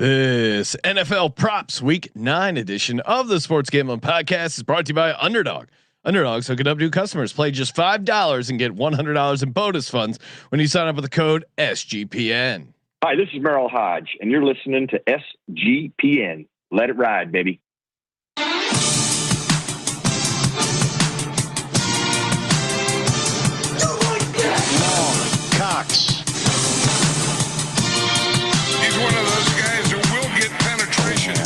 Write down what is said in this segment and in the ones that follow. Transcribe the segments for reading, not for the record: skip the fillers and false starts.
This NFL Props Week 9 edition of the Sports Gambling Podcast is brought to you by Underdog. Underdog's hooking up new customers. Play just $5 and get $100 in bonus funds when you sign up with the code SGPN. Hi, this is Merrill Hodge, and you're listening to SGPN. Let it ride, baby. Cox. He's one of those guys who will get penetration.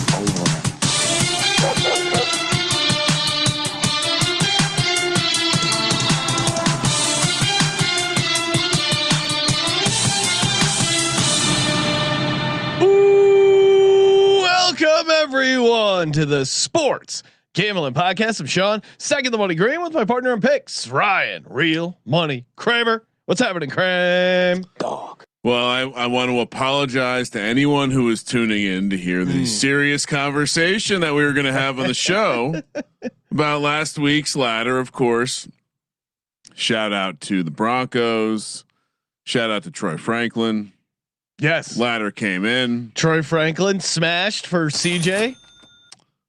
Ooh, welcome everyone to the Sports Gambling Podcast. I'm Sean, second the money green with my partner in picks, Ryan, Real Money Kramer. What's happening, Kramer? Dog. Well, I want to apologize to anyone who is tuning in to hear the serious conversation that we were going to have on the show about last week's ladder. Of course, shout out to the Broncos. Shout out to Troy Franklin. Yes, Ladder came in. Troy Franklin smashed for CJ.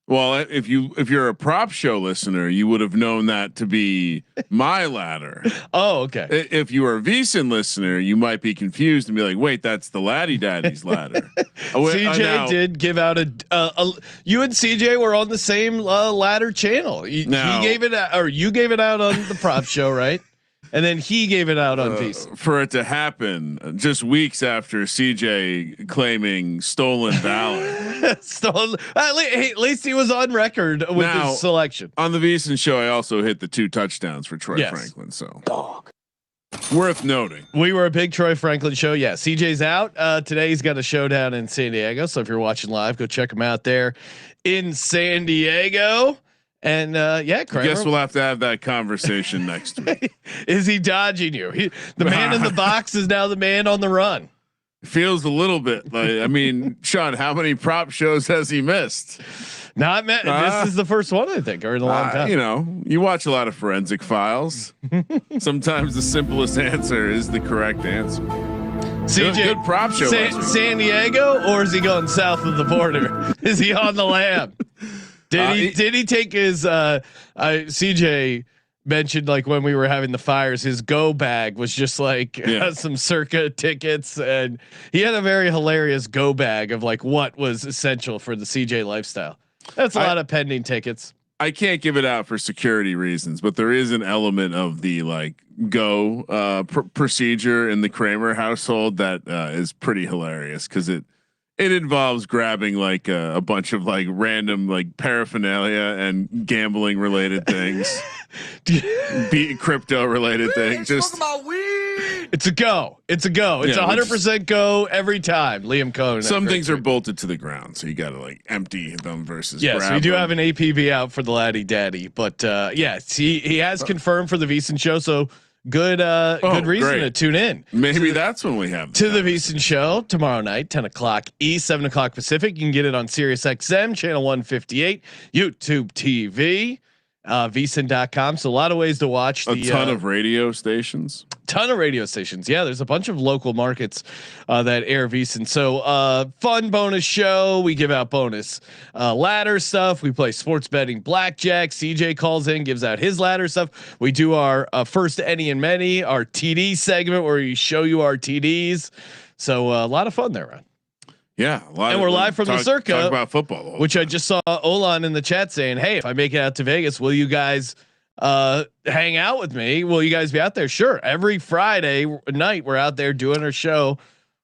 Well, if you're a prop show listener, you would have known that to be my ladder. Oh, okay. If you are a VSiN listener, you might be confused and be like, "Wait, that's the Laddie Daddy's ladder." CJ did give out a. You and CJ were on the same ladder channel. He gave it, or you gave it out on the prop show, right? And then he gave it out on VSiN. For it to happen just weeks after CJ claiming stolen valor. Stolen. At least he was on record with his selection. On the VSiN show, I also hit the 2 touchdowns for Troy Franklin. So Dog. Worth noting. We were a big Troy Franklin show. Yeah. CJ's out. Today he's got a showdown in San Diego. So if you're watching live, go check him out there in San Diego. And Kramer, I guess we'll have to have that conversation next week. Is he dodging you? The man in the box is now the man on the run. Feels a little bit like, I mean, Sean, how many prop shows has he missed? This is the first one, I think, or in a long time. You know, you watch a lot of Forensic Files. Sometimes the simplest answer is the correct answer. CJ, good prop show. San Diego, or is he going south of the border? Is he on the lam? Did he take his CJ mentioned, like, when we were having the fires, his go bag was just like some Circa tickets, and he had a very hilarious go bag of like what was essential for the CJ lifestyle. That's a lot of pending tickets. I can't give it out for security reasons, but there is an element of the like go procedure in the Kramer household that is pretty hilarious because it involves grabbing like a bunch of like random like paraphernalia and gambling related things, crypto related things. Just about weed. It's a go. It's 100% go every time. Liam Cohen. Some things are bolted to the ground, so you got to like empty them versus. Yes, grab we do them. have an APB out for the Laddie Daddy, but he has confirmed for the VSiN show. So good reason to tune in. Maybe that's when we have the VSiN show tomorrow night, 10 o'clock East, 7 o'clock Pacific. You can get it on Sirius XM channel 158, YouTube TV, VSiN.com. So a lot of ways to watch. A ton of radio stations. Yeah, there's a bunch of local markets that air VSiN. So fun bonus show. We give out bonus ladder stuff. We play sports betting blackjack. CJ calls in, gives out his ladder stuff. We do our first any and many, our TD segment where we show you our TDs. So a lot of fun there, Ron. Yeah, and we're live from the Circa. Talk about football, which I just saw Olan in the chat saying, "Hey, if I make it out to Vegas, will you guys hang out with me? Will you guys be out there?" Sure. Every Friday night, we're out there doing our show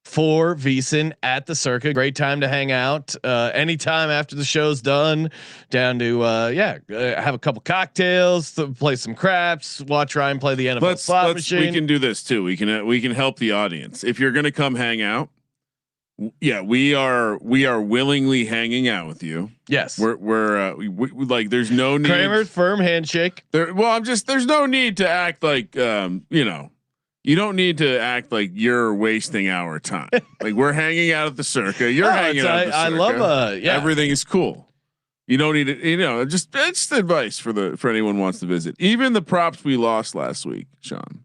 for VSiN at the Circa. Great time to hang out. Anytime after the show's done, down to have a couple cocktails, play some craps, watch Ryan play the NFL slot machine. We can do this too. We can help the audience if you're going to come hang out. Yeah, we are willingly hanging out with you. Yes, we're like there's no need. Kramer, firm handshake. There's no need to act like you don't need to act like you're wasting our time. Like we're hanging out at the Circa. You're hanging out at the Circa. I love everything is cool. You don't need it. Just advice for anyone who wants to visit. Even the props we lost last week, Sean.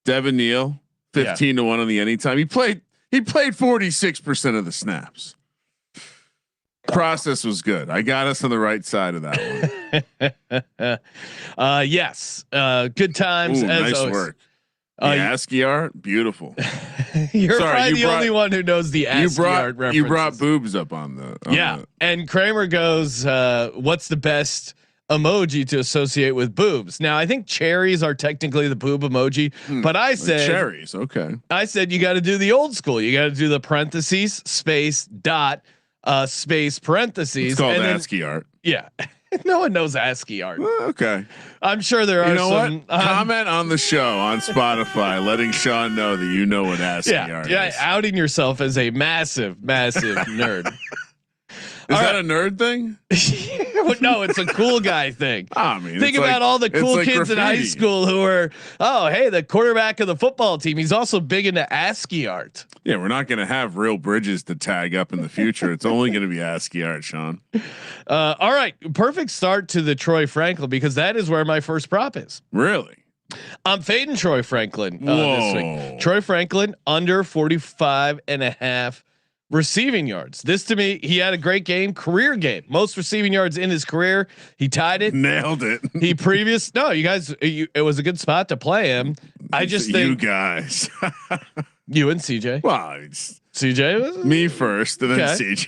Devin Neal, 15 to 1 on the anytime. He played 46% of the snaps. Process was good. I got us on the right side of that one. Yes. Good times. Ooh, as nice always. work. The ASCII art, beautiful. You're probably the only one who knows the ASCII art references. You brought boobs up on the. And Kramer goes, "What's the best emoji to associate with boobs?" Now I think cherries are technically the boob emoji, but I said cherries. Okay. I said you got to do the old school. You got to do the parentheses, space, dot, space, parentheses. It's called and ASCII art. Yeah. No one knows ASCII art. Okay. I'm sure there are. You know some, what? Comment on the show on Spotify, letting Sean know that you know what ASCII art is. Yeah, outing yourself as a massive nerd. Is that a nerd thing? No, it's a cool guy thing. I mean, think about all the cool kids graffiti in high school who are, hey, the quarterback of the football team. He's also big into ASCII art. Yeah, we're not going to have real bridges to tag up in the future. It's only going to be ASCII art, Sean. All right, perfect start to the Troy Franklin because that is where my first prop is. Really? I'm fading Troy Franklin this week. Troy Franklin under 45.5 receiving yards. This to me, he had a great game, career game, most receiving yards in his career. He tied it, nailed it. You guys, it was a good spot to play him. I just think you guys, you and CJ. Well, CJ was me first, and then CJ.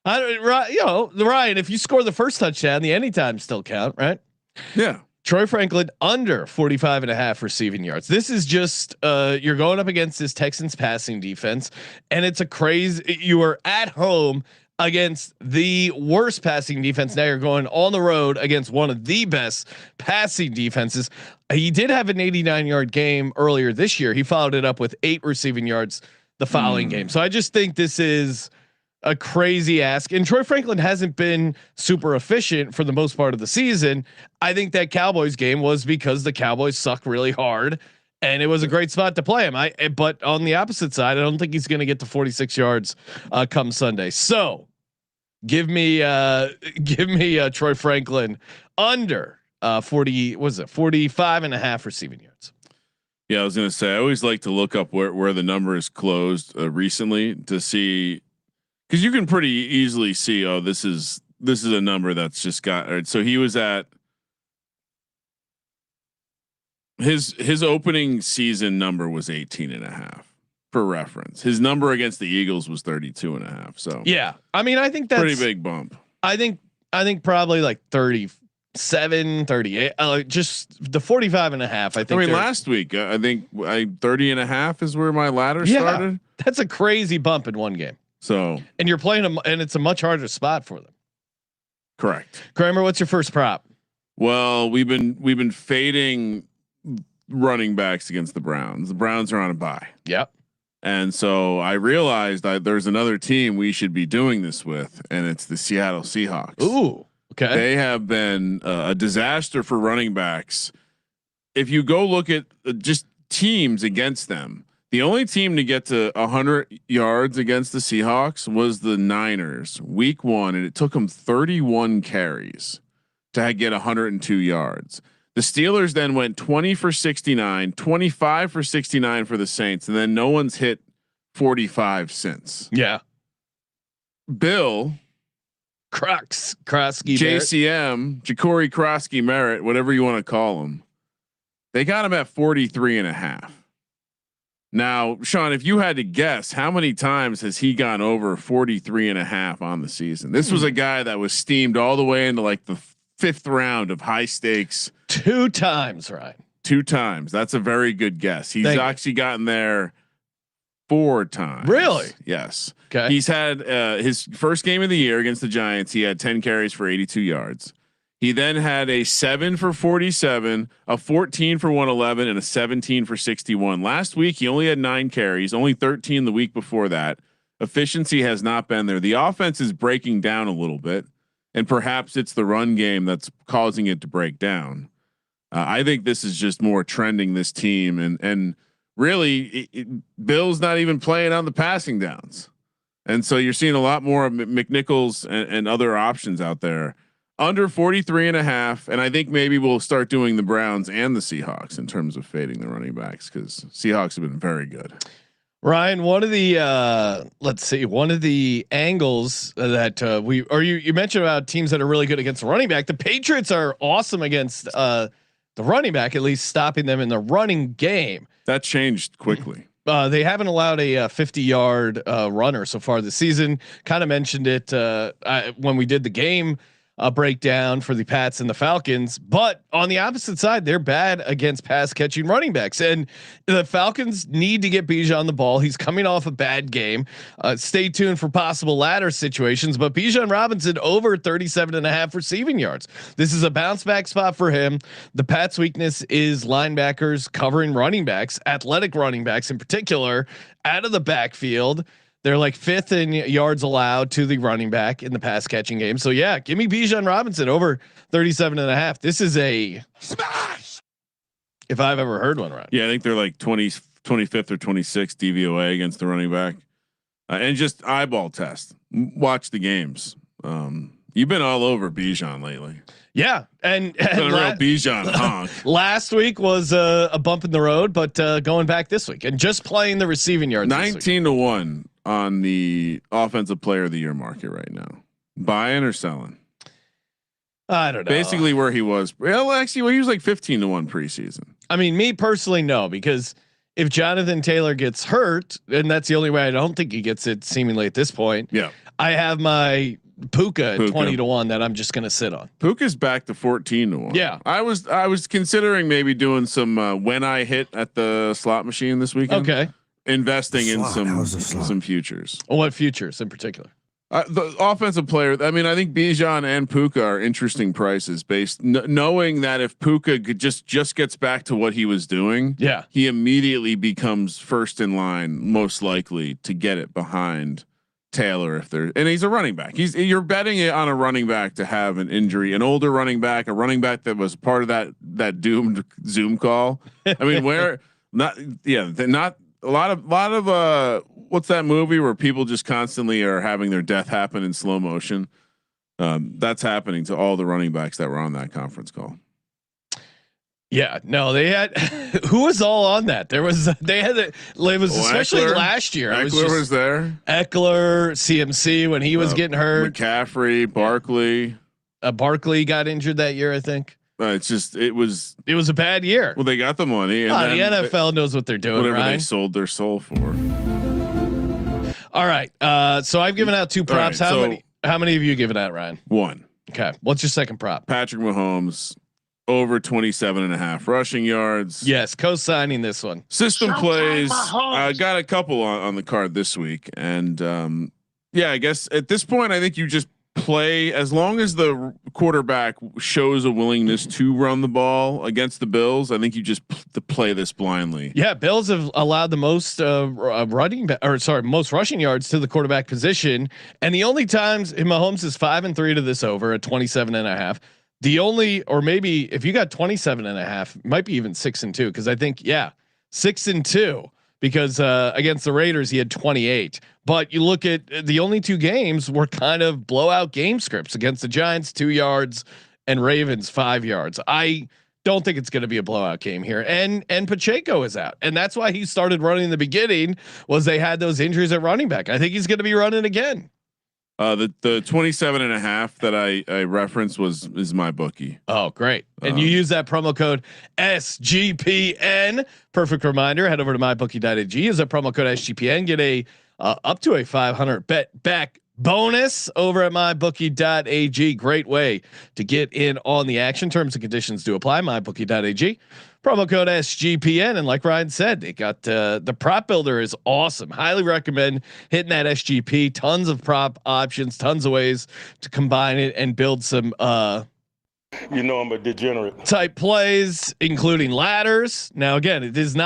Ryan, if you score the first touchdown, the anytime still count, right? Yeah. Troy Franklin under 45.5 receiving yards. This is just you're going up against this Texans passing defense, and it's a crazy. You are at home against the worst passing defense. Now you're going on the road against one of the best passing defenses. He did have an 89-yard game earlier this year. He followed it up with 8 receiving yards the following game. So I just think this is a crazy ask. And Troy Franklin hasn't been super efficient for the most part of the season. I think that Cowboys game was because the Cowboys suck really hard and it was a great spot to play him. But on the opposite side, I don't think he's going to get to 46 yards come Sunday. So give me Troy Franklin under 45.5 receiving yards. Yeah. I was going to say, I always like to look up where the number is closed recently to see, because you can pretty easily see, this is a number that's just got. Right, so he was at his opening season number was 18.5 for reference. His number against the Eagles was 32.5. So yeah, I mean, I think that's pretty big bump. I think probably like 37, 38, just the 45.5. I think. I mean, last week, I think 30.5 is where my ladder started. That's a crazy bump in one game. So, and you're playing them, and it's a much harder spot for them. Correct. Kramer, what's your first prop? Well, we've been fading running backs against the Browns. The Browns are on a bye. Yep. And so I realized that there's another team we should be doing this with, and it's the Seattle Seahawks. Ooh, okay. They have been a disaster for running backs. If you go look at just teams against them, the only team to get to 100 yards against the Seahawks was the Niners week 1. And it took them 31 carries to get 102 yards. The Steelers then went 20 for 69, 25 for 69 for the Saints. And then no one's hit 45 since. Yeah. Bill Krosky, JCM, Ja'Cory Krosky Merritt, whatever you want to call him. They got him at 43.5. Now, Sean, if you had to guess, how many times has he gone over 43.5 on the season? This was a guy that was steamed all the way into like the 5th round of high stakes. 2 times, right? 2 times. That's a very good guess. He's actually gotten there 4 times. Really? Yes. Okay. He's had his first game of the year against the Giants. He had 10 carries for 82 yards. He then had a 7 for 47, a 14 for 111, and a 17 for 61. Last week, he only had 9 carries, only 13 the week before that. Efficiency has not been there. The offense is breaking down a little bit, and perhaps it's the run game that's causing it to break down. I think this is just more trending this team, and really, Bill's not even playing on the passing downs, and so you're seeing a lot more of McNichols and other options out there. Under 43.5. And I think maybe we'll start doing the Browns and the Seahawks in terms of fading the running backs, because Seahawks have been very good. Ryan, one of the let's see, one of the angles that you mentioned about teams that are really good against the running back. The Patriots are awesome against the running back, at least stopping them in the running game. That changed quickly. They haven't allowed a 50-yard runner so far this season. Kind of mentioned it when we did the game breakdown for the Pats and the Falcons, but on the opposite side, they're bad against pass catching running backs, and the Falcons need to get Bijan the ball. He's coming off a bad game. Stay tuned for possible ladder situations, but Bijan Robinson over 37.5 receiving yards. This is a bounce back spot for him. The Pats' weakness is linebackers covering running backs, athletic running backs in particular, out of the backfield. They're like 5th in yards allowed to the running back in the pass catching game. So yeah, give me Bijan Robinson over 37.5. This is a smash. If I've ever heard one, right? Yeah, I think they're like 25th or 26th DVOA against the running back, and just eyeball test. Watch the games. You've been all over Bijan lately. Yeah, and a real Bijan honk. Last week was a bump in the road, but going back this week and just playing the receiving yards. 19-1 on the offensive player of the year market right now. Buying or selling? I don't know. Basically where he was. Well, actually, he was like 15-1 preseason. I mean, me personally, no, because if Jonathan Taylor gets hurt, and that's the only way I don't think he gets it seemingly at this point. Yeah. I have my Puka 20-1 that I'm just going to sit on. Puka's back to 14-1. Yeah. I was considering maybe doing some when I hit at the slot machine this weekend. Okay. Investing in some futures. What futures in particular? The offensive player. I mean, I think Bijan and Puka are interesting prices based knowing that if Puka could just gets back to what he was doing, yeah, he immediately becomes first in line, most likely to get it behind Taylor and he's a running back. You're betting it on a running back to have an injury, an older running back, a running back that was part of that doomed Zoom call. I mean, not a lot of what's that movie where people just constantly are having their death happen in slow motion? That's happening to all the running backs that were on that conference call. Yeah, no, they had who was all on that? It was especially Eckler, last year. Eckler was there. Eckler, CMC when he was getting hurt. McCaffrey, Barkley. Barkley got injured that year, I think. It was a bad year. Well, they got the money. And the NFL knows what they're doing. Whatever right? They sold their soul for. All right. So I've given out 2 props. Right, how many have you given out, Ryan? 1. Okay. What's your second prop? Patrick Mahomes over 27.5 rushing yards. Yes. Co-signing this one. System plays. I got a couple on the card this week. And I guess at this point, I think you just play as long as the quarterback shows a willingness to run the ball against the Bills. I think you just play this blindly. Yeah, Bills have allowed the most most rushing yards to the quarterback position, and the only times Mahomes is 5-3 to this over at 27.5. The only, or maybe if you got 27.5, might be even 6-2 because I think 6-2 because against the Raiders he had 28. But you look at the only 2 games were kind of blowout game scripts against the Giants 2 yards and Ravens 5 yards. I don't think it's going to be a blowout game here. And Pacheco is out, and that's why he started running in the beginning. Was they had those injuries at running back. I think he's going to be running again. The 27.5 that I referenced is my bookie. Oh, great. And you use that promo code SGPN. Perfect reminder. Head over to mybookie.ag. Use that promo code SGPN. Get a up to a 500 bet back bonus over at mybookie.ag. Great way to get in on the action. Terms and conditions do apply. Mybookie.ag. Promo code SGPN. And like Ryan said, they got the prop builder is awesome. Highly recommend hitting that SGP. Tons of prop options, tons of ways to combine it and build some I'm a degenerate type plays, including ladders. Now, again, it does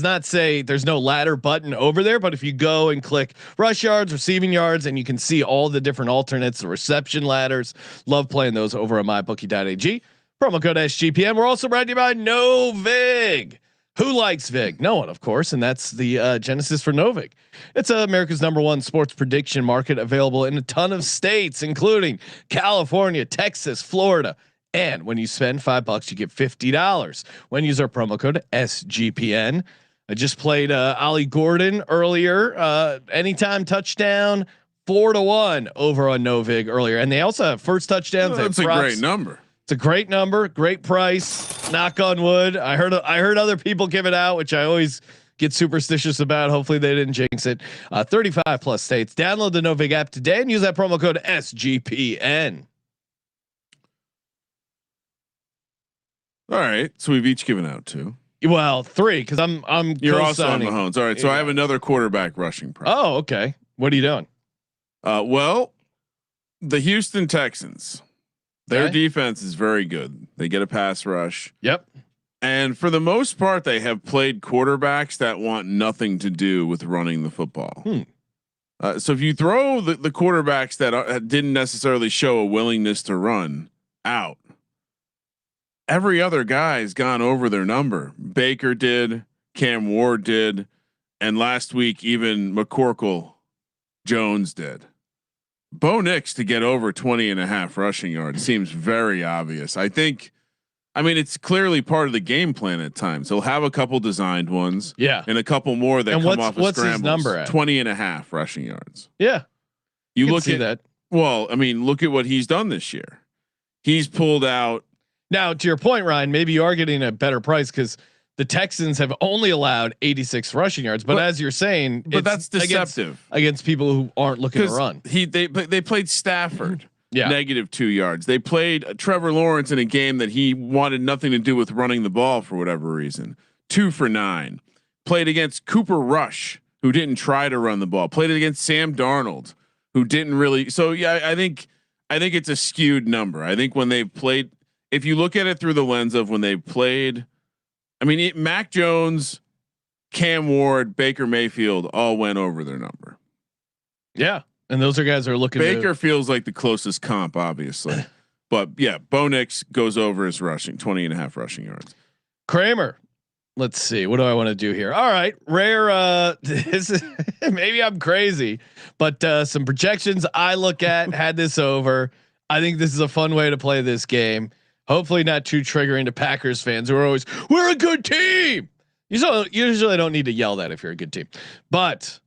not say there's no ladder button over there, but if you go and click rush yards, receiving yards, and you can see all the different alternates, the reception ladders, love playing those over at mybookie.ag. Promo code SGPN. We're also brought to you by Novig. Who likes Vig? No one, of course. And that's the genesis for Novig. It's America's #1 sports prediction market, available in a ton of states, including California, Texas, Florida. And when you spend $5, you get $50 when you use our promo code SGPN. I just played Ollie Gordon earlier. Anytime touchdown, 4-1 over on Novig earlier, and they also have first touchdowns. That's a great number. It's a great number, great price. Knock on wood. I heard other people give it out, which I always get superstitious about. Hopefully they didn't jinx it. 35 plus states. Download the Novig app today and use that promo code SGPN. All right, so we've each given out 2. Well, 3 because I'm. You're also on Mahomes. All right, so I have another quarterback rushing price. Oh, okay. What are you doing? Well, the Houston Texans. Their defense is very good. They get a pass rush. Yep. And for the most part, they have played quarterbacks that want nothing to do with running the football. So if you throw the quarterbacks that didn't necessarily show a willingness to run out, every other guy's gone over their number. Baker did, Cam Ward did, and last week even McCorkle Jones did. Bo Nix to get over 20.5 rushing yards seems very obvious. I mean, it's clearly part of the game plan at times. He'll have a couple designed ones, and a couple more that come off of scrambles. His number at? 20.5 rushing yards. Yeah, you look at that. Well, I mean, look at what he's done this year. He's pulled out. Now, to your point, Ryan, maybe you are getting a better price because the Texans have only allowed 86 rushing yards, but as you're saying, but that's deceptive against people who aren't looking to run. They played Stafford, -2 yards. They played Trevor Lawrence in a game that he wanted nothing to do with running the ball for whatever reason. 2 for 9. Played against Cooper Rush, who didn't try to run the ball. Played against Sam Darnold, who didn't really. So yeah, I think it's a skewed number. I think when they played, if you look at it through the lens of when they played. I mean, Mac Jones, Cam Ward, Baker Mayfield all went over their number. Yeah, and those are guys who are looking. Baker feels like the closest comp, obviously, but yeah, Bo Nix goes over his rushing, 20.5 rushing yards. Kramer, let's see, what do I want to do here? All right, rare. This is, maybe I'm crazy, but some projections I look at had this over. I think this is a fun way to play this game. Hopefully not too triggering to Packers fans who are always, we're a good team. You usually don't need to yell that if you're a good team, but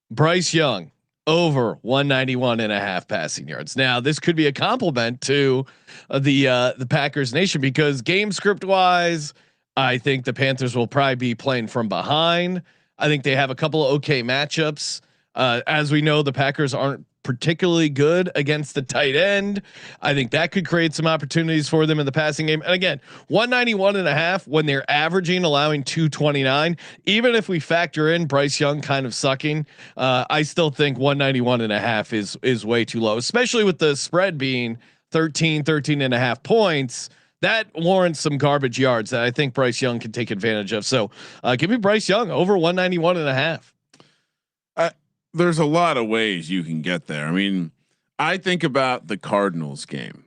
Bryce Young over 191.5 passing yards. Now this could be a compliment to the Packers nation because game script wise, I think the Panthers will probably be playing from behind. I think they have a couple of okay matchups. As we know, the Packers aren't particularly good against the tight end. I think that could create some opportunities for them in the passing game. And again, 191.5 when they're averaging, allowing 229, even if we factor in Bryce Young kind of sucking, I still think 191.5 is way too low, especially with the spread being 13.5 points. That warrants some garbage yards that I think Bryce Young can take advantage of. So give me Bryce Young over 191.5. There's a lot of ways you can get there. I mean, I think about the Cardinals game.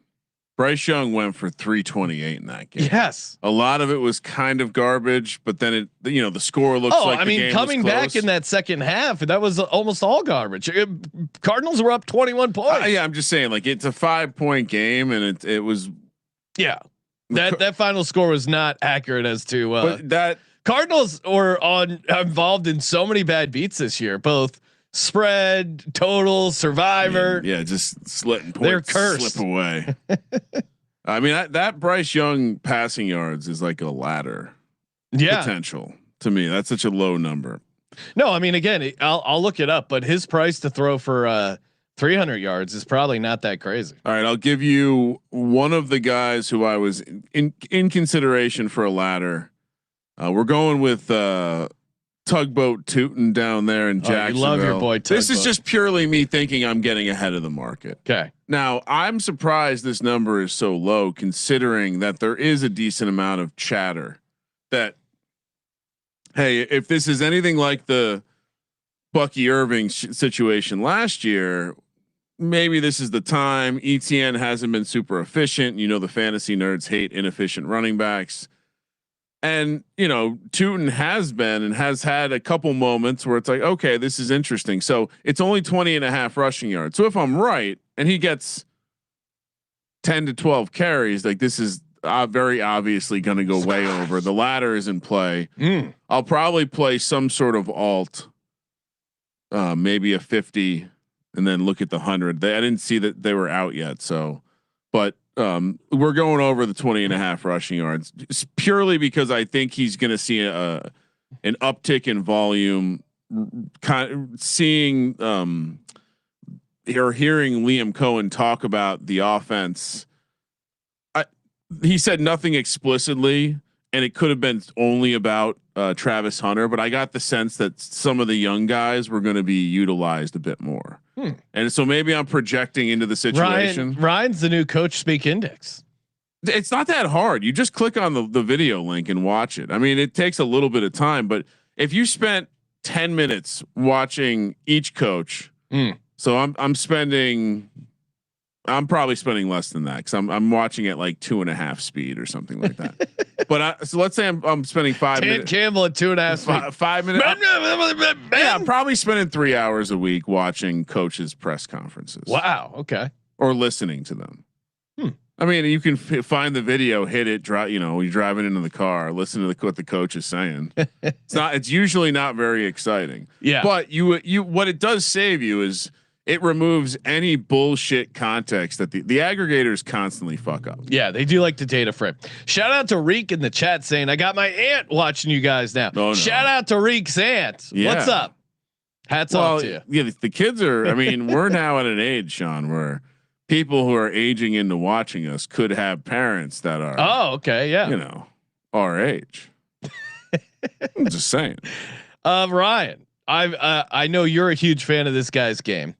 Bryce Young went for 328 in that game. Yes. A lot of it was kind of garbage, but then the score looks like, I mean, coming back in that second half, that was almost all garbage. Cardinals were up 21 points. Yeah. I'm just saying, like, it's a 5-point game and it was, that final score was not accurate as to, but that Cardinals were involved in so many bad beats this year, both spread, total, survivor. Just letting points they're cursed. Slip away. I mean, that Bryce Young passing yards is like a ladder potential to me. That's such a low number. No, I mean, again, I'll look it up, but his price to throw for 300 yards is probably not that crazy. All right, I'll give you one of the guys who I was in consideration for a ladder. We're going with Tugboat Tuten down there in Jacksonville. You love your boy Tugboat. This is just purely me thinking I'm getting ahead of the market. Okay. Now I'm surprised this number is so low, considering that there is a decent amount of chatter that, hey, if this is anything like the Bucky Irving situation last year, maybe this is the time. ETN hasn't been super efficient. The fantasy nerds hate inefficient running backs. And Tuten has been and has had a couple moments where it's like, okay, this is interesting. So it's only 20.5 rushing yards. So if I'm right and he gets 10 to 12 carries, like this is very obviously going to go way over. The ladder is in play. I'll probably play some sort of alt, maybe a 50, and then look at the 100. I didn't see that they were out yet. So, but we're going over the 20.5 rushing yards purely because I think he's going to see an uptick in volume. Seeing or hearing Liam Cohen talk about the offense, he said nothing explicitly, and it could have been only about Travis Hunter, but I got the sense that some of the young guys were going to be utilized a bit more. And so maybe I'm projecting into the situation. Ryan's the new coach speak index. It's not that hard. You just click on the video link and watch it. I mean, it takes a little bit of time, but if you spent 10 minutes watching each coach, so I'm probably spending less than that because I'm watching at like 2.5 speed or something like that. But so let's say I'm spending 5 minutes. Campbell at 2.5 speed. 5 minutes. Yeah, I'm probably spending 3 hours a week watching coaches' press conferences. Wow. Okay. Or listening to them. I mean, you can find the video, hit it, drive. You know, you're driving into the car, listen to what the coach is saying. It's usually not very exciting. Yeah. But what it does save you is it removes any bullshit context that the aggregators constantly fuck up. Yeah, they do like the data frame. Shout out to Reek in the chat saying, I got my aunt watching you guys now. Oh, no. Shout out to Reek's aunt. Yeah. What's up? Hats off to you. Yeah, the kids are, I mean, we're now at an age, Sean, where people who are aging into watching us could have parents that are, okay. Yeah. You know, our age. I'm just saying. Ryan, I know you're a huge fan of this guy's game.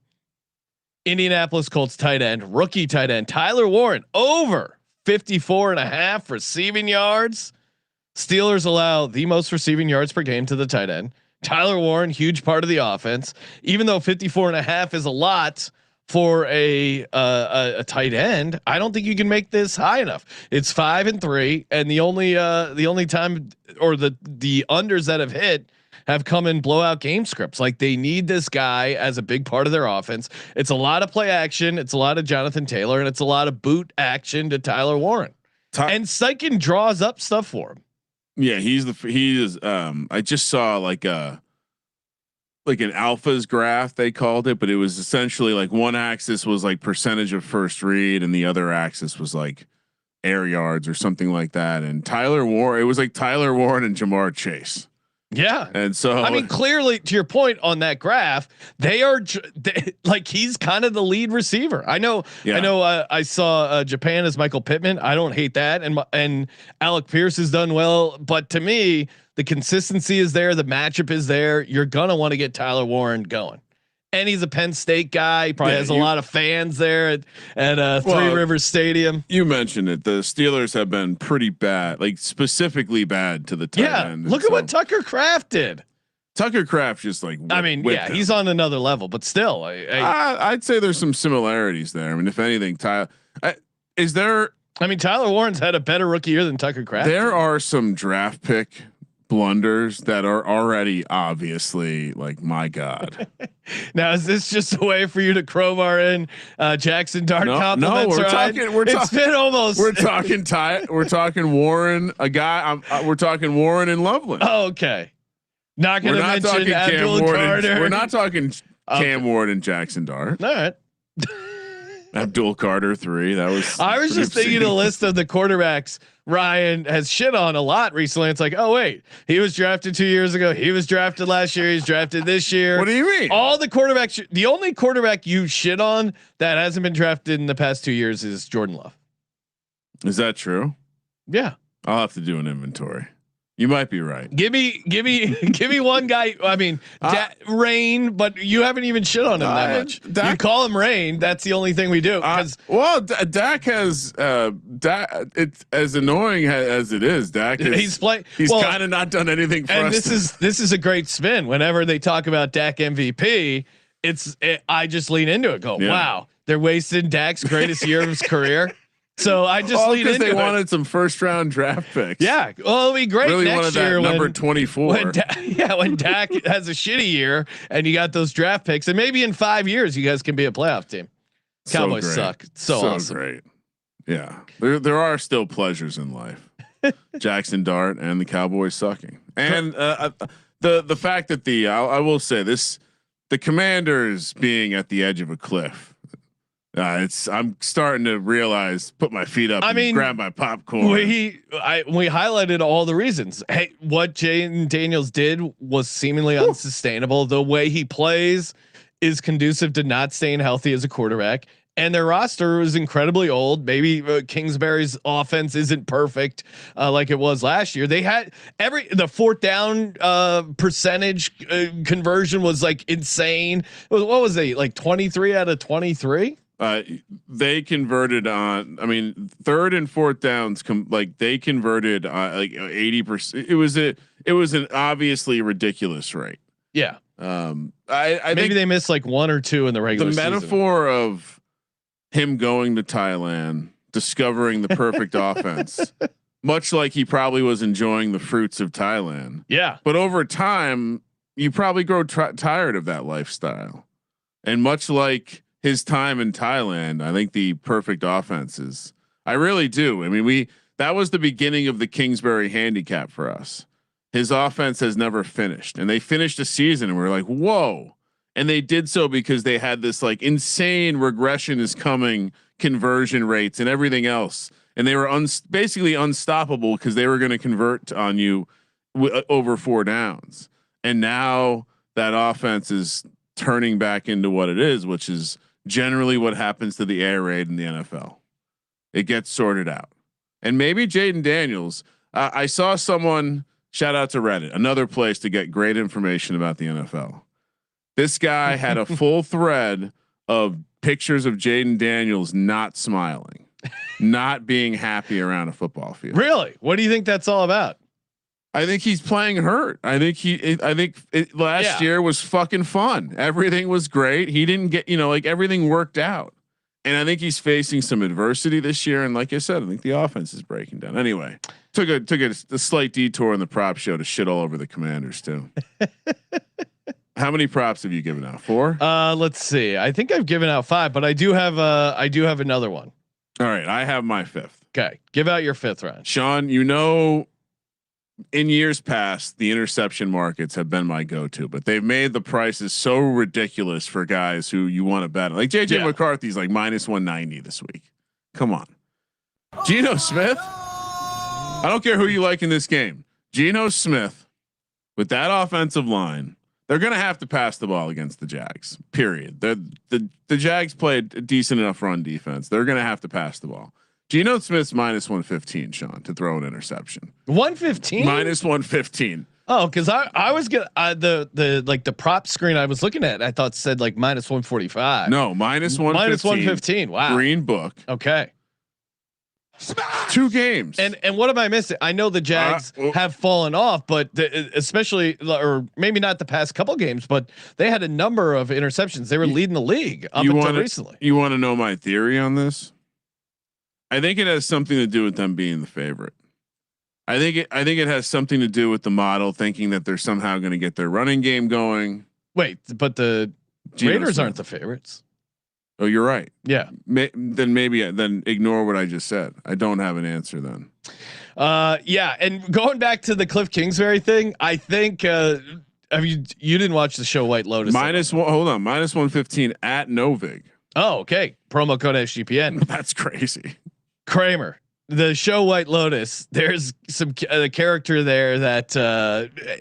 Indianapolis Colts tight end, rookie tight end, Tyler Warren over 54.5 receiving yards. Steelers allow the most receiving yards per game to the tight end. Tyler Warren, huge part of the offense, even though 54.5 is a lot for a tight end. I don't think you can make this high enough. It's 5-3. And the only time or the unders that have hit have come in blowout game scripts. Like they need this guy as a big part of their offense. It's a lot of play action. It's a lot of Jonathan Taylor, and it's a lot of boot action to Tyler Warren. And Steichen draws up stuff for him. Yeah, he is. I just saw like an alphas graph, they called it, but it was essentially like one axis was like percentage of first read, and the other axis was like air yards or something like that. And Tyler Warren, it was like Tyler Warren and Jamar Chase. Yeah. And so, I mean, clearly to your point on that graph, like he's kind of the lead receiver. I know, I saw Japan as Michael Pittman. I don't hate that. And Alec Pierce has done well, but to me, the consistency is there. The matchup is there. You're going to want to get Tyler Warren going. And he's a Penn State guy. He probably has a lot of fans there at Three Rivers Stadium. You mentioned it. The Steelers have been pretty bad, like specifically bad to the tight end. Look at what Tucker Kraft did. Tucker Kraft just like, he's on another level, but still, I'd say there's some similarities there. I mean, if anything, Tyler Warren's had a better rookie year than Tucker Kraft. There are some draft pick blunders that are already obviously like, my God. Now, is this just a way for you to crowbar in Jackson Dart compliments? No, we're talking Warren, a guy. We're talking Warren and Loveland. Oh, okay. Not going to mention Abdul Carter. We're not talking Cam Ward and Jackson Dart. All right. Abdul Carter 3. That was. I was just thinking a list of the quarterbacks Ryan has shit on a lot recently. It's like, oh wait, he was drafted 2 years ago. He was drafted last year. He's drafted this year. What do you mean? All the quarterbacks. The only quarterback you shit on that hasn't been drafted in the past 2 years is Jordan Love. Is that true? Yeah. I'll have to do an inventory. You might be right. Give me one guy. I mean, Rain, but you haven't even shit on him that much. You call him Rain. That's the only thing we do. Dak has it's as annoying as it is. Dak he's playing. He's kind of not done anything for us. This is a great spin. Whenever they talk about Dak MVP, I just lean into it. Wow, they're wasting Dak's greatest year of his career. So I just lean into they wanted some first round draft picks. Yeah. Well, it'll be great really next year. Number 24. When Dak has a shitty year and you got those draft picks, and maybe in 5 years you guys can be a playoff team. Cowboys suck. So awesome. Great. Yeah, there are still pleasures in life. Jackson Dart and the Cowboys sucking, and the fact that I will say this, the Commanders being at the edge of a cliff. I'm starting to realize, put my feet up. Grab my popcorn. We highlighted all the reasons. Hey, what Jaden Daniels did was seemingly unsustainable. The way he plays is conducive to not staying healthy as a quarterback. And their roster was incredibly old. Maybe Kingsbury's offense isn't perfect like it was last year. They had the fourth down percentage conversion was like insane. What was they like 23 out of 23? They converted on. I mean, third and fourth downs. They converted like 80%. It was an obviously ridiculous rate. Yeah. I maybe they missed like one or two in the regular season. The metaphor of him going to Thailand, discovering the perfect offense, much like he probably was enjoying the fruits of Thailand. Yeah. But over time, you probably grow tired of that lifestyle. And much like his time in Thailand, I think the perfect offense is, I really do. I mean, that was the beginning of the Kingsbury handicap for us. His offense has never finished, and they finished a season and we're like, whoa. And they did so because they had this like insane regression is coming, conversion rates and everything else. And they were basically unstoppable because they were going to convert on you over 4 downs. And now that offense is turning back into what it is, which is generally what happens to the air raid in the NFL. It gets sorted out. And maybe Jaden Daniels, I saw someone, shout out to Reddit, another place to get great information about the NFL. This guy had a full thread of pictures of Jaden Daniels not smiling, not being happy around a football field. Really? What do you think that's all about? I think he's playing hurt. I think last year was fucking fun. Everything was great. He didn't get, like everything worked out. And I think he's facing some adversity this year. And like I said, I think the offense is breaking down. Anyway, took a slight detour in the prop show to shit all over the Commanders too. How many props have you given out? 4? Let's see. I think I've given out 5, but I do have another one. All right. I have my 5th. Okay. Give out your 5th round. Sean, in years past, the interception markets have been my go-to, but they've made the prices so ridiculous for guys who you want to bet. Like JJ McCarthy's like -190 this week. Come on. Geno Smith. I don't care who you like in this game. Geno Smith with that offensive line. They're going to have to pass the ball against the Jags, period. The Jags played a decent enough run defense. They're going to have to pass the ball. Geno Smith's -115, Sean, to throw an interception. 115? -115. Oh, because I was gonna the prop screen I was looking at, I thought said like -145. No, -115. -115. Wow. Green book. Okay. 2 games. And what am I missing? I know the Jags have fallen off, but especially, or maybe not the past couple games, but they had a number of interceptions. They were leading the league up until recently. You want to know my theory on this? I think it has something to do with them being the favorite. I think it has something to do with the model thinking that they're somehow going to get their running game going. Wait, but the Raiders aren't the favorites. Oh, you're right. Yeah. Then ignore what I just said. I don't have an answer then. Yeah. And going back to the Cliff Kingsbury thing, I think, you didn't watch the show White Lotus. Hold on. -115 at Novig. Oh, okay. Promo code SGPN. That's crazy. Kramer, the show White Lotus. There's some character there that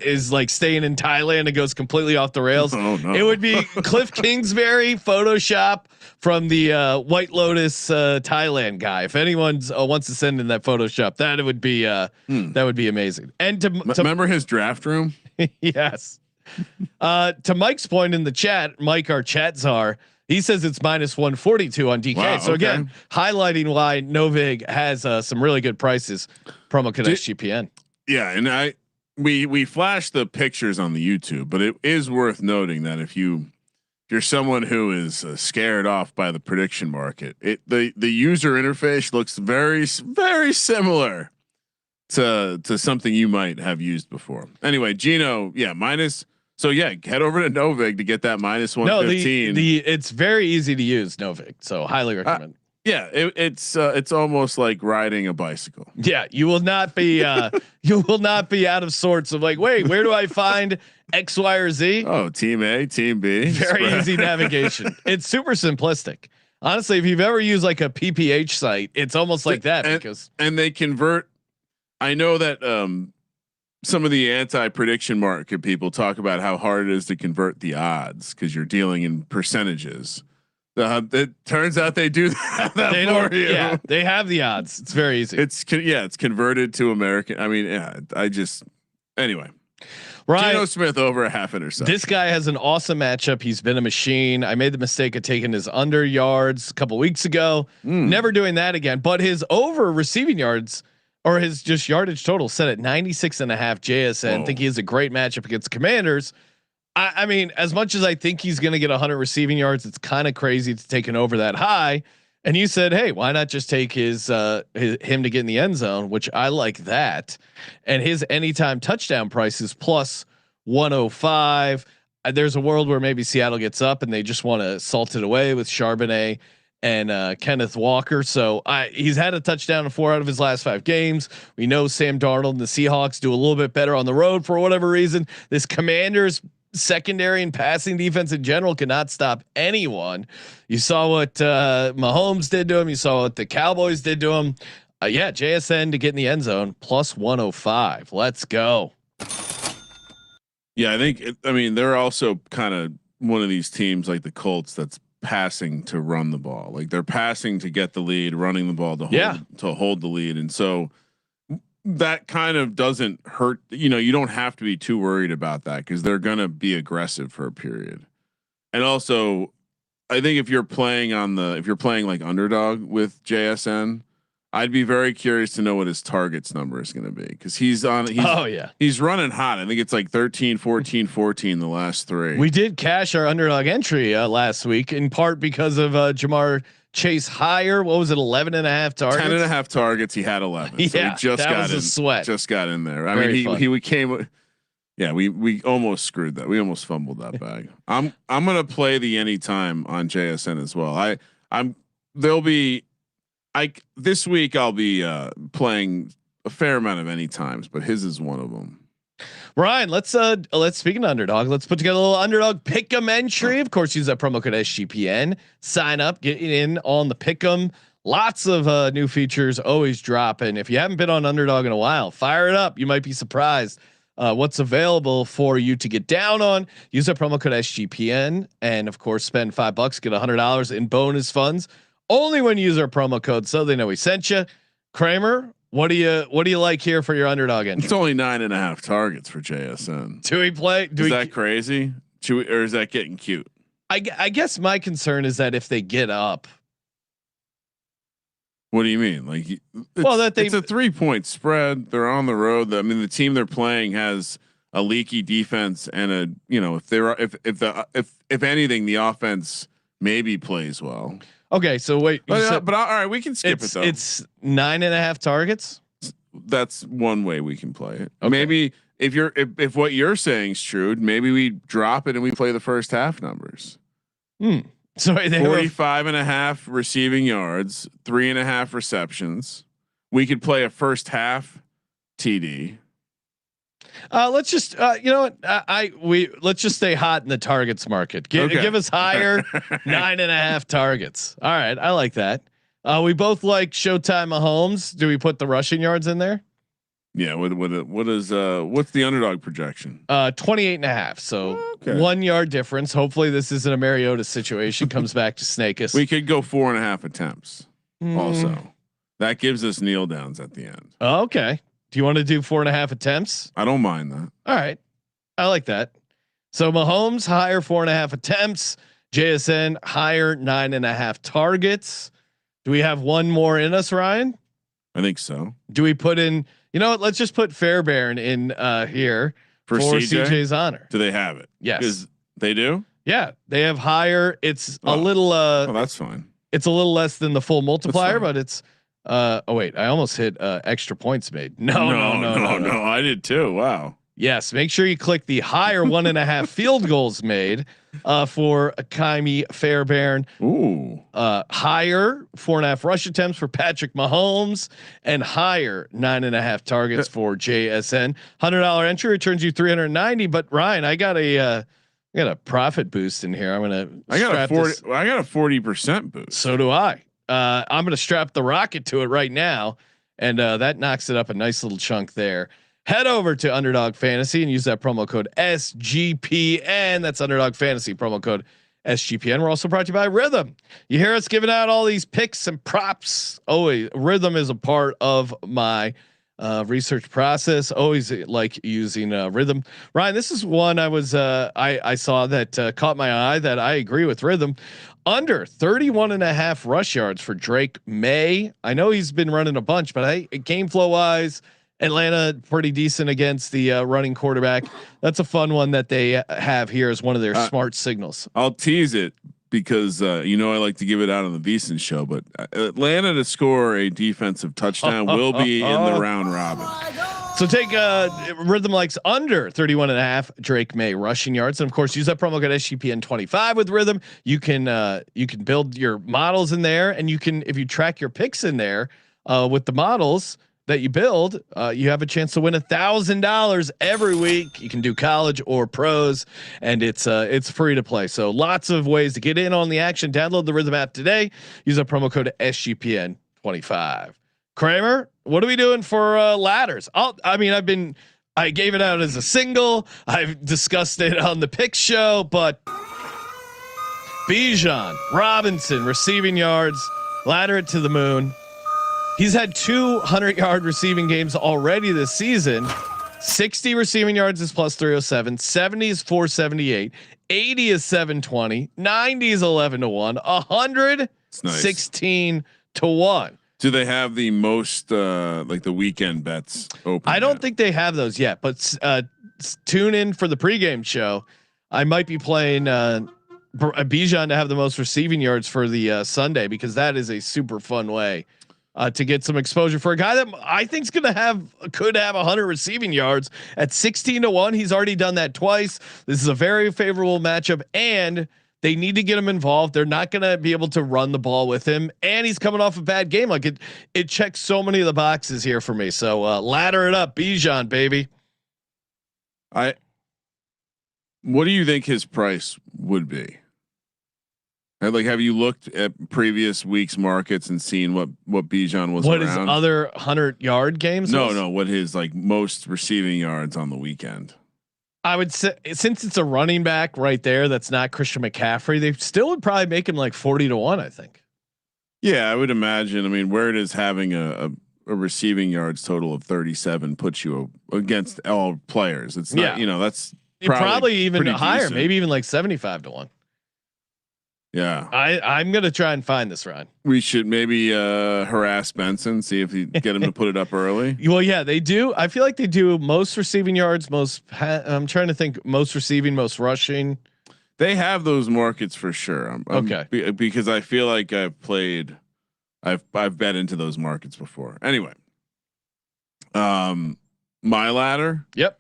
is like staying in Thailand and goes completely off the rails. Oh, no. It would be Cliff Kingsbury Photoshop from the White Lotus Thailand guy. If anyone wants to send in that Photoshop, that would be amazing. And to remember his draft room. Yes. To Mike's point in the chat, Mike, our chat czar, he says it's -142 on DK. Wow, so again, highlighting why Novig has some really good prices. Promo code SGPN. Yeah, and we flashed the pictures on the YouTube, but it is worth noting that if you're someone who is scared off by the prediction market, the user interface looks very very similar to something you might have used before. Anyway, Geno, So head over to Novig to get that -115. No, it's very easy to use Novig, so highly recommend. Yeah, it's almost like riding a bicycle. Yeah, you will not be you will not be out of sorts of like, wait, where do I find X, Y, or Z? Oh, team A, team B. Very easy navigation. It's super simplistic. Honestly, if you've ever used like a PPH site, it's almost like that because they convert. I know that some of the anti-prediction market people talk about how hard it is to convert the odds because you're dealing in percentages. It turns out they do that they for you. Yeah, they have the odds. It's very easy. It's converted to American. I mean, yeah, anyway. Right. Geno Smith over a half interception. This guy has an awesome matchup. He's been a machine. I made the mistake of taking his under yards a couple weeks ago. Never doing that again. But his over receiving yards or his just yardage total set at 96.5 JSN. I think he has a great matchup against Commanders. I mean, as much as I think he's going to get 100 receiving yards, it's kind of crazy to take an over that high. And you said, hey, why not just take him to get in the end zone, which I like that. And his anytime touchdown price is plus 105. There's a world where maybe Seattle gets up and they just want to salt it away with Charbonnet and Kenneth Walker. So he's had a touchdown in 4 out of his last 5 games. We know Sam Darnold and the Seahawks do a little bit better on the road for whatever reason. This Commanders secondary and passing defense in general cannot stop anyone. You saw what Mahomes did to him. You saw what the Cowboys did to him. Yeah, JSN to get in the end zone plus 105. Let's go. Yeah, I mean, they're also kind of one of these teams like the Colts that's passing to run the ball. Like they're passing to get the lead, running the ball to hold the lead, and so that kind of doesn't hurt. You don't have to be too worried about that because they're going to be aggressive for a period. And also, I think if you're playing like underdog with JSN, I'd be very curious to know what his targets number is going to be because he's running hot. I think it's like 13, 14, 14 the last 3. We did cash our underdog entry last week in part because of Jamar Chase higher. What was it? 11.5 targets, 10.5 targets. He had 11. So yeah, he just that got was in, a sweat. Just got in there. I Very mean, he came. Yeah, we almost screwed that. We almost fumbled that bag. I'm gonna play the anytime on JSN as well. This week I'll be playing a fair amount of any times, but his is one of them. Ryan, let's speaking of underdog, let's put together a little underdog pick'em entry. Of course, use that promo code SGPN. Sign up, get in on the pick'em. Lots of new features always dropping. If you haven't been on underdog in a while, fire it up. You might be surprised what's available for you to get down on. Use that promo code SGPN, and of course, spend $5, get $100 in bonus funds. Only when you use our promo code, so they know we sent you. Kramer, what do you like here for your underdog entry? It's only 9.5 targets for JSN. Do we play? Is that crazy? Or is that getting cute? I guess my concern is that if they get up. What do you mean? Like, it's a 3-point spread. They're on the road. I mean, the team they're playing has a leaky defense and if anything, the offense maybe plays well. Okay, so wait, but all right, we can skip it though. It's 9.5 targets. That's one way we can play it. Okay. Maybe if what you're saying is true, maybe we drop it and we play the first half numbers. So 45.5 receiving yards, 3.5 receptions. We could play a first half TD. Let's just let's just stay hot in the targets market. Give us higher 9.5 targets. All right, I like that. We both like Showtime Mahomes. Do we put the rushing yards in there? Yeah. What's the underdog projection? 28.5. So 1 yard difference. Hopefully this isn't a Mariota situation. Comes back to snake us. We could go 4.5 attempts. Also, that gives us kneel downs at the end. Okay. Do you want to do 4.5 attempts? I don't mind that. All right. I like that. So Mahomes higher 4.5 attempts, JSN higher 9.5 targets. Do we have one more in us, Ryan? I think so. Do we put in, what? Let's just put Fairbairn in here for CJ's honor. Do they have it? Yes. Because they do? Yeah. They have higher. It's a little, that's fine. It's a little less than the full multiplier, but it's, oh wait, I almost hit extra points made. No. I did too. Wow. Yes, make sure you click the higher 1.5 field goals made for Kaimi Fairbairn. Ooh. Higher 4.5 rush attempts for Patrick Mahomes, and higher 9.5 targets for JSN. $100 entry returns you 390. But Ryan, I got a profit boost in here. I got a 40% boost. So do I. I'm gonna strap the rocket to it right now, and that knocks it up a nice little chunk there. Head over to Underdog Fantasy and use that promo code SGPN. That's Underdog Fantasy promo code SGPN. We're also brought to you by Rhythm. You hear us giving out all these picks and props. Always, Rhythm is a part of my research process. Always like using Rhythm. Ryan, this is one I saw that caught my eye that I agree with Rhythm. Under 31.5 rush yards for Drake May. I know he's been running a bunch, but game flow wise, Atlanta pretty decent against the running quarterback. That's a fun one that they have here as one of their smart signals. I'll tease it because I like to give it out on the Beeson show, but Atlanta to score a defensive touchdown will be in the round robin. So take Rhythm likes under 31.5 Drake May rushing yards, and of course use that promo code SGPN25 with Rhythm. You can build your models in there, and you can, if you track your picks in there with the models that you build, you have a chance to win $1,000 every week. You can do college or pros, and it's free to play. So lots of ways to get in on the action. Download the Rhythm app today. Use our promo code SGPN25. Kramer, what are we doing for ladders? I gave it out as a single. I've discussed it on the pick show, but Bijan Robinson receiving yards, ladder it to the moon. He's had 200-yard receiving games already this season. 60 receiving yards is plus 307. 70 is 478. 80 is 720. 90 is 11-1. 100 16 to 1. Do they have the most like the weekend bets open? I don't think they have those yet, but tune in for the pregame show. I might be playing Bijan to have the most receiving yards for the Sunday, because that is a super fun way to get some exposure for a guy that I think is could have 100 receiving yards at 16 to 1. He's already done that twice. This is a very favorable matchup, and they need to get him involved. They're not going to be able to run the ball with him, and he's coming off a bad game. Like it checks so many of the boxes here for me. So ladder it up, Bijan, baby. What do you think his price would be? Have you looked at previous week's markets and seen what Bijan was? What around? His other 100-yard games? No. What his most receiving yards on the weekend? I would say, since it's a running back right there, that's not Christian McCaffrey, they still would probably make him like 40 to 1. I think. Yeah, I would imagine. I mean, where it is having a receiving yards total of 37 puts you against all players. It's not, that's probably even higher, decent. Maybe even like 75 to 1. Yeah, I'm gonna try and find this, Ryan. We should maybe harass Benson, see if you get him to put it up early. Well, yeah, they do. I feel like they do most receiving yards, I'm trying to think most receiving, most rushing. They have those markets for sure. Okay, because I feel like I've bet into those markets before. Anyway, my ladder. Yep.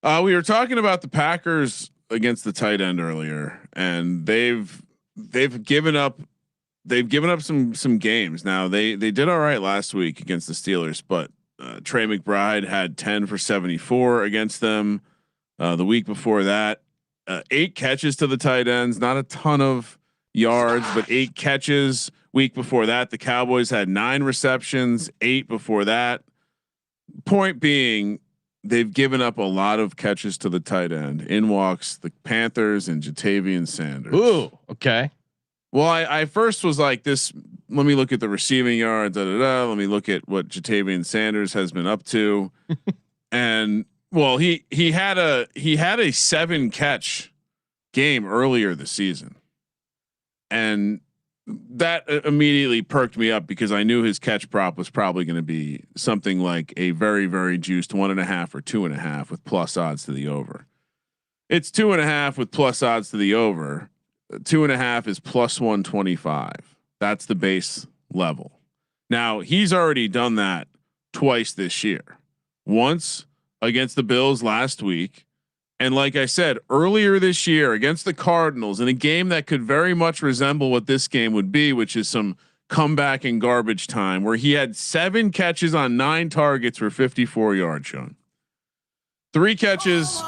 We were talking about the Packers against the tight end earlier, and they've given up some games. Now they did all right last week against the Steelers, but Trey McBride had 10 for 74 against them. The week before that, 8 catches to the tight ends, not a ton of yards, but 8 catches. Week before that, the Cowboys had 9 receptions, 8 before that. Point being, they've given up a lot of catches to the tight end. In walks the Panthers and Jatavian Sanders. Ooh, okay. Well, I first was like this. Let me look at the receiving yards. Let me look at what Jatavian Sanders has been up to. And well, he had a 7 catch game earlier this season, and that immediately perked me up because I knew his catch prop was probably going to be something like a very, very juiced 1.5 or 2.5 with plus odds to the over. It's 2.5 with plus odds to the over. 2.5 is plus 125. That's the base level. Now he's already done that twice this year. Once against the Bills last week. And like I said earlier this year against the Cardinals in a game that could very much resemble what this game would be, which is some comeback in garbage time, where he had 7 catches on 9 targets for 54 yards. Sean, 3 catches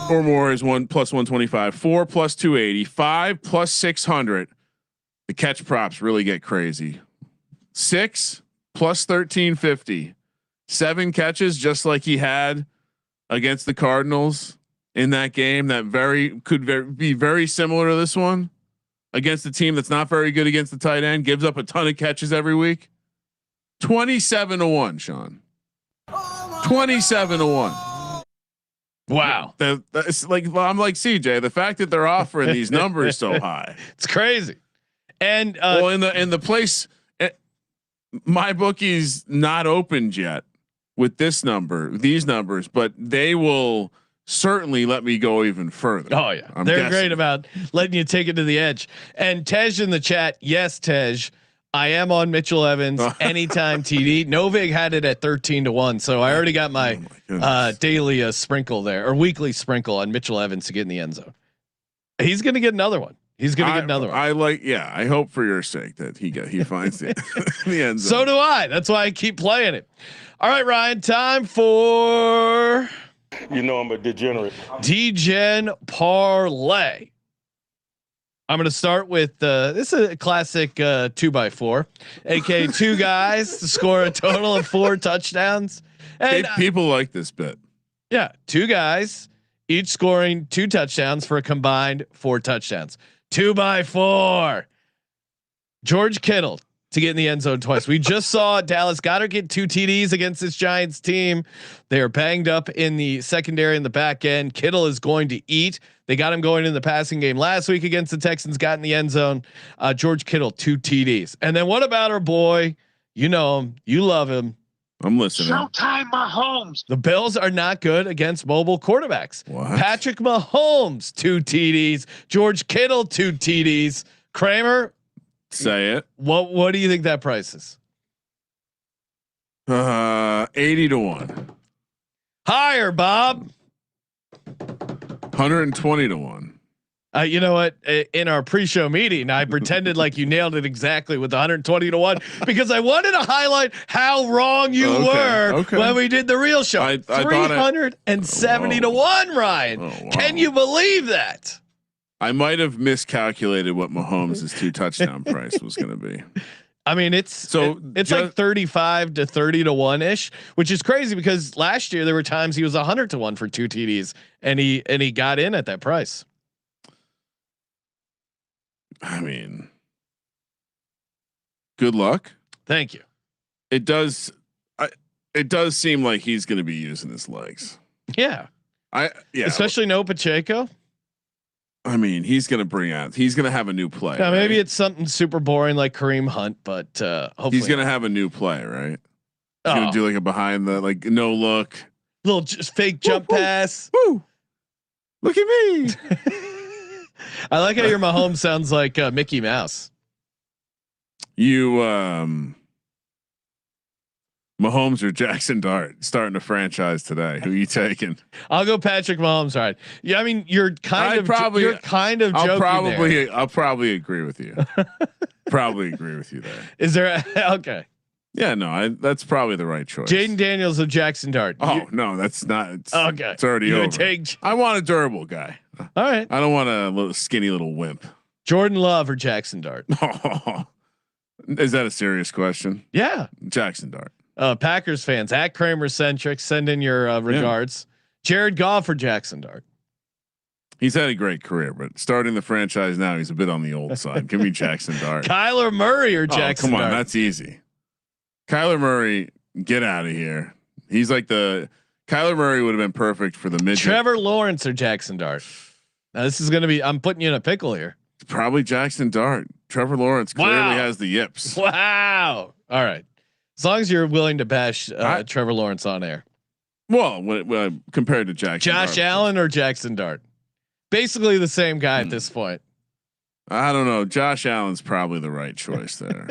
or more is 1 plus 125, 4 plus 280, 5 plus 600. The catch props really get crazy. 6 plus 1350, 7 catches, just like he had against the Cardinals in that game that be very similar to this one against a team that's not very good against the tight end, gives up a ton of catches every week. 27-1, Sean. 27-1. Wow. That's like, I'm like CJ, the fact that they're offering these numbers so high, it's crazy. And well, in the place, my bookie's not opened yet with these numbers, but they will certainly let me go even further. Oh yeah. They're great about letting you take it to the edge. And Tej in the chat. Yes, Tej, I am on Mitchell Evans anytime TD. Novig had it at 13-1. So I already got my daily sprinkle there, or weekly sprinkle on Mitchell Evans to get in the end zone. He's going to get another one. He's going to get another one. I hope for your sake that he finds the end zone. So do I. That's why I keep playing it. All right, Ryan, time for, I'm a degenerate. Degen Parlay. I'm going to start with this is a classic 2x4, aka 2 guys to score a total of 4 touchdowns. And people like this bet. Yeah, 2 guys each scoring 2 touchdowns for a combined 4 touchdowns. 2x4. George Kittle to get in the end zone twice. We just saw Dallas Goedert get 2 TDs against this Giants team. They are banged up in the secondary in the back end. Kittle is going to eat. They got him going in the passing game last week against the Texans, got in the end zone. George Kittle, 2 TDs. And then what about our boy? You know him, you love him. I'm listening. Showtime Mahomes. The Bills are not good against mobile quarterbacks. What? Patrick Mahomes, 2 TDs. George Kittle, 2 TDs. Kramer, say it. What do you think that price is? 80-1. Higher, Bob. 120-1. You know what? In our pre-show meeting, I pretended like you nailed it exactly with 120-1 because I wanted to highlight how wrong you were when we did the real show. 370-1, Ryan. Oh, wow. Can you believe that? I might have miscalculated what Mahomes' 2 touchdown price was going to be. I mean, it's like 35 to 30-1 ish, which is crazy because last year there were times he was 100-1 for 2 TDs and he got in at that price. I mean, good luck. Thank you. It does seem like he's going to be using his legs. Yeah. Especially no Pacheco. I mean, he's going to have a new play. Yeah, maybe it's something super boring like Kareem Hunt, but hopefully he's going to have a new play, right? He's going to do like a behind the no look, little just fake jump pass. Woo! Look at me. I like how your Mahomes sounds like Mickey Mouse. You Mahomes or Jackson Dart starting a franchise today. Who are you taking? I'll go Patrick Mahomes. All right. Yeah, I mean you're kind of joking there. I'll probably agree with you. Probably agree with you there. Is there okay? Yeah, no, that's probably the right choice. Jaden Daniels of Jackson Dart. Oh no, that's not. Okay, it's already over. I want a durable guy. All right. I don't want a little skinny little wimp. Jordan Love or Jackson Dart? Is that a serious question? Yeah, Jackson Dart. Packers fans at Kramer Centric, send in your regards. Yeah. Jared Goff or Jackson Dart? He's had a great career, but starting the franchise now, he's a bit on the old side. Give me Jackson Dart. Kyler Murray or Jackson Dart? Come on, that's easy. Kyler Murray, get out of here. He's like Kyler Murray would have been perfect for the midget. Trevor Lawrence or Jackson Dart? Now this is going to be. I'm putting you in a pickle here. Probably Jackson Dart. Trevor Lawrence clearly has the yips. Wow. All right. As long as you're willing to bash Trevor Lawrence on air. Well, when compared to Jackson Josh Allen or Jackson Dart, basically the same guy at this point. I don't know. Josh Allen's probably the right choice there.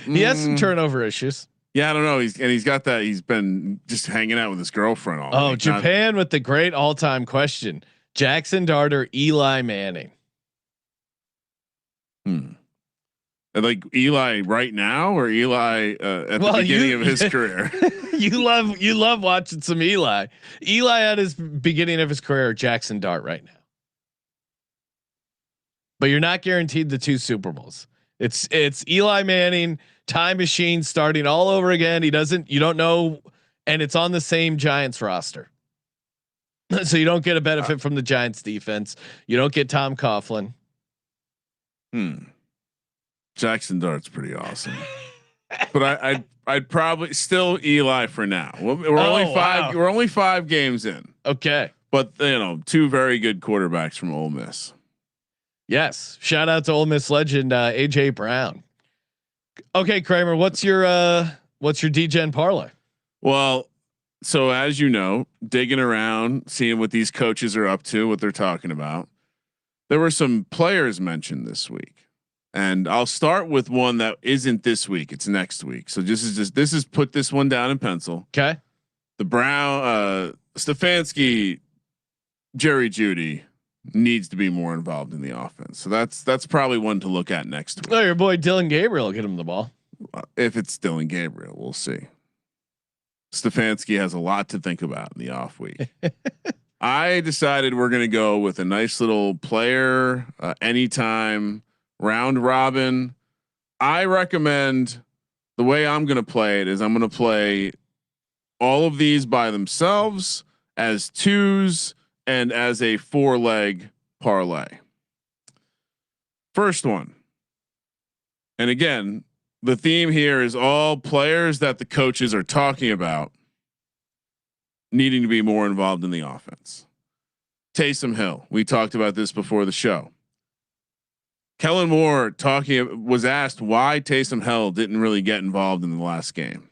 He has some turnover issues. Yeah, I don't know. He's got that. He's been just hanging out with his girlfriend all. Oh, week. Japan with the great all-time question: Jackson Dart or Eli Manning? Like Eli right now, or Eli at the beginning of his career. you love watching some Eli. Eli at his beginning of his career, Jackson Dart right now. But you're not guaranteed the 2 Super Bowls. It's Eli Manning, time machine starting all over again. You don't know, and it's on the same Giants roster. So you don't get a benefit from the Giants defense. You don't get Tom Coughlin. Jackson Dart's pretty awesome. But I'd probably still Eli for now. We're only 5. We're only 5 games in. Okay. But 2 very good quarterbacks from Ole Miss. Yes. Shout out to Ole Miss legend AJ Brown. Okay, Kramer, what's your Degen parlay? Well, so as you know, digging around, seeing what these coaches are up to, what they're talking about. There were some players mentioned this week, and I'll start with one that isn't this week. It's next week. So this is put this one down in pencil. Okay. The Brown, Stefanski, Jerry Jeudy needs to be more involved in the offense. So that's probably one to look at next week. Oh, your boy Dylan Gabriel get him the ball. If it's Dylan Gabriel, we'll see. Stefanski has a lot to think about in the off week. I decided we're going to go with a nice little player, anytime round robin. I recommend the way I'm going to play it is I'm going to play all of these by themselves as 2s and as a 4-leg parlay. First one. And again, the theme here is all players that the coaches are talking about needing to be more involved in the offense. Taysom Hill. We talked about this before the show. Kellen Moore was asked why Taysom Hill didn't really get involved in the last game.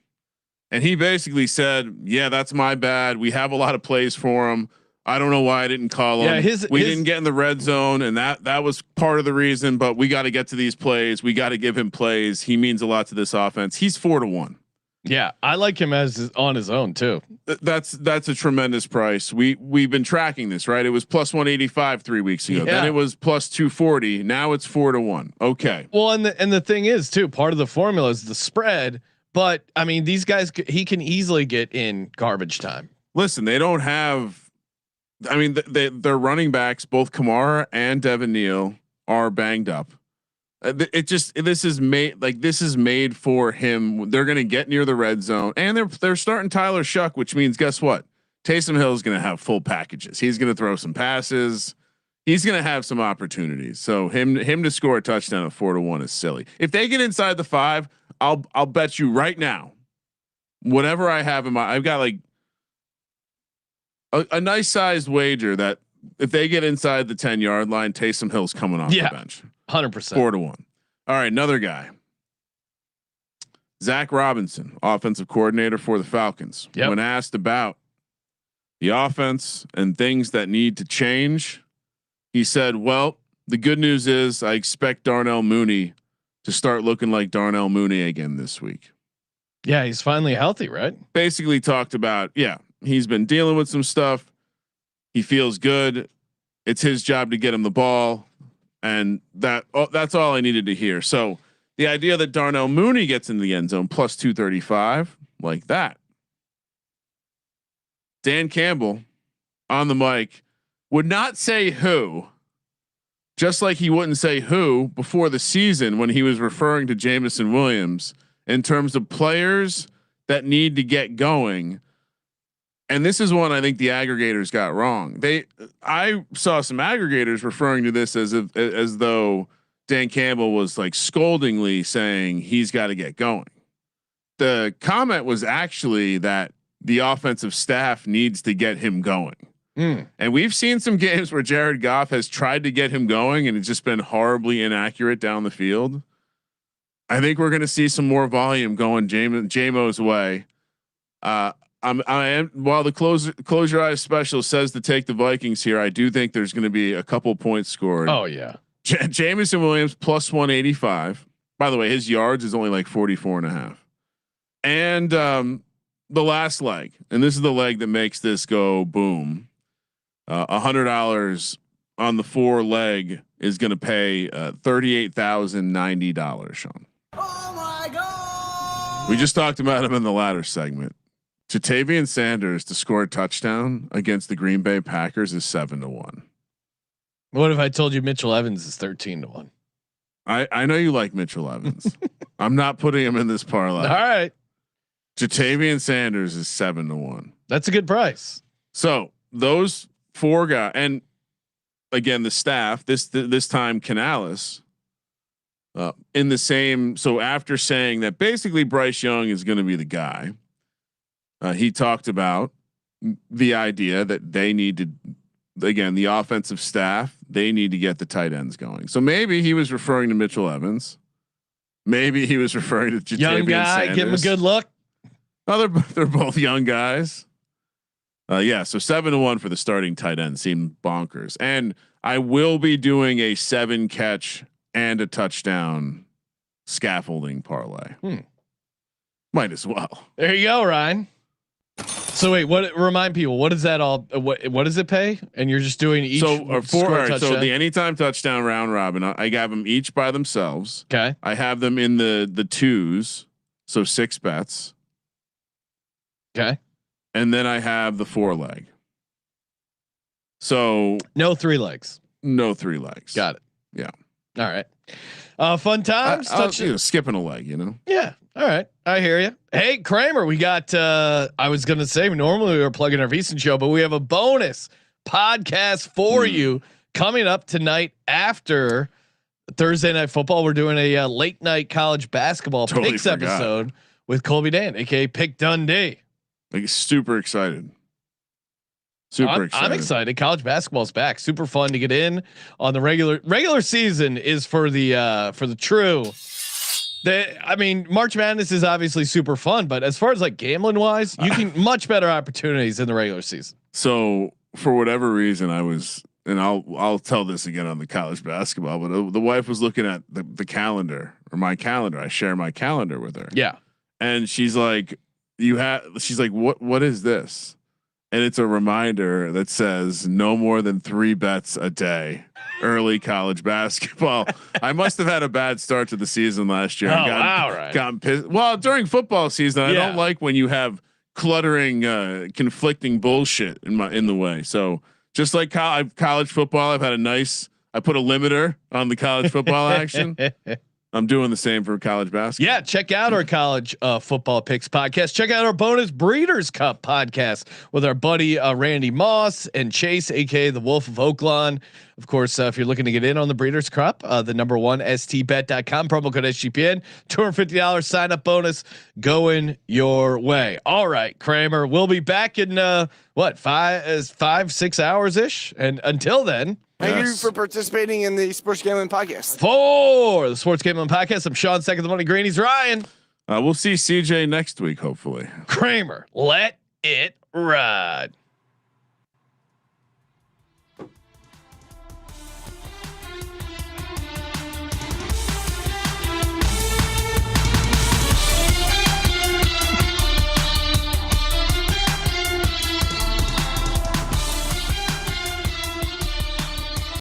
And he basically said, yeah, that's my bad. We have a lot of plays for him. I don't know why I didn't call him. We didn't get in the red zone, and that was part of the reason, but we got to get to these plays. We got to give him plays. He means a lot to this offense. He's 4-1. Yeah. I like him as on his own too. That's a tremendous price. We've been tracking this, right? It was plus 185 3 weeks ago. Then it was plus 240. Now it's 4-1. Okay. Well, and the thing is too, part of the formula is the spread, but I mean, these guys, he can easily get in garbage time. Listen, they don't have, I mean, their running backs, both Kamara and Devin Neal, are banged up. This is made for him. They're going to get near the red zone, and they're starting Tyler Shuck, which means guess what? Taysom Hill is going to have full packages. He's going to throw some passes. He's going to have some opportunities. So him to score a touchdown at 4-1 is silly. If they get inside the 5, I'll bet you right now, whatever I have in my, I've got like a nice sized wager that if they get inside the 10-yard line, Taysom Hill's coming off the bench. 100%. 4-1. All right. Another guy, Zach Robinson, offensive coordinator for the Falcons. When asked about the offense and things that need to change, he said, well, the good news is I expect Darnell Mooney to start looking like Darnell Mooney again this week. Yeah. He's finally healthy, right? Basically talked about, he's been dealing with some stuff. He feels good. It's his job to get him the ball. And that's all I needed to hear. So the idea that Darnell Mooney gets in the end zone plus 235, like that. Dan Campbell on the mic would not say who, just like he wouldn't say who before the season when he was referring to Jamison Williams in terms of players that need to get going. And this is one I think the aggregators got wrong. I saw some aggregators referring to this as though Dan Campbell was like scoldingly saying he's got to get going. The comment was actually that the offensive staff needs to get him going. And we've seen some games where Jared Goff has tried to get him going and it's just been horribly inaccurate down the field. I think we're going to see some more volume going JMO's way. I am while the close your eyes special says to take the Vikings here. I do think there's going to be a couple points scored. Oh yeah. Jamison Williams plus 185. By the way, his yards is only like 44.5. And the last leg, and this is the leg that makes this go boom. $100 on the 4 leg is going to pay $38,090. Sean. Oh my God! We just talked about him in the ladder segment. Ja'Tavion Sanders to score a touchdown against the Green Bay Packers is 7-1. What if I told you Mitchell Evans is 13-1? I know you like Mitchell Evans. I'm not putting him in this parlay. All right. Ja'Tavion Sanders is 7-1. That's a good price. So those 4 guys, and again, the staff, this time Canales, in the same. So after saying that basically Bryce Young is going to be the guy, he talked about the idea that they need to, again, the offensive staff, they need to get the tight ends going. So maybe he was referring to Mitchell Evans. Maybe he was referring to Ja'Tavion young guy. Sanders. Give him a good look. Oh, they're both young guys. Yeah. So 7-1 for the starting tight end seemed bonkers. And I will be doing a 7 catch and a touchdown scaffolding parlay. Might as well. There you go, Ryan. So wait, remind people, what is that all? What does it pay? And you're just doing each. So touchdown? So the anytime touchdown round robin, I have them each by themselves. Okay. I have them in the 2s. So 6 bets. Okay. And then I have the 4 leg. So no 3 legs. No 3 legs. Got it. Yeah. All right. Fun times. Skipping a leg, Yeah. All right. I hear you. Hey, Kramer, we got, I was going to say, normally we were plugging our VSiN show, but we have a bonus podcast for you coming up tonight after Thursday Night Football. We're doing a late night college basketball picks episode with Colby Dan, aka Pick Dundee. Like super excited. I'm excited. College basketball's back. Super fun to get in on the regular season is for the true. I mean, March Madness is obviously super fun, but as far as like gambling wise, you can much better opportunities in the regular season. So for whatever reason, I was, and I'll tell this again on the college basketball, but the wife was looking at the calendar or my calendar. I share my calendar with her. Yeah. And she's like, she's like, what is this? And it's a reminder that says no more than 3 bets a day. Early college basketball. I must have had a bad start to the season last year. Gotten pissed. Well, during football season, I don't like when you have cluttering, conflicting bullshit in the way. So just like college football, I put a limiter on the college football action. I'm doing the same for college basketball. Yeah, check out our college football picks podcast. Check out our bonus Breeders' Cup podcast with our buddy Randy Moss and Chase, aka the Wolf of Oaklawn. Of course, if you're looking to get in on the Breeders' Cup, the #1 stbet.com, promo code SGPN, $250 sign up bonus going your way. All right, Kramer, we'll be back in 5-6 hours ish, and until then. Thank you for participating in the Sports Gambling Podcast. For the Sports Gambling Podcast, I'm Sean, second the money green. He's Ryan. We'll see CJ next week, hopefully. Kramer, let it ride.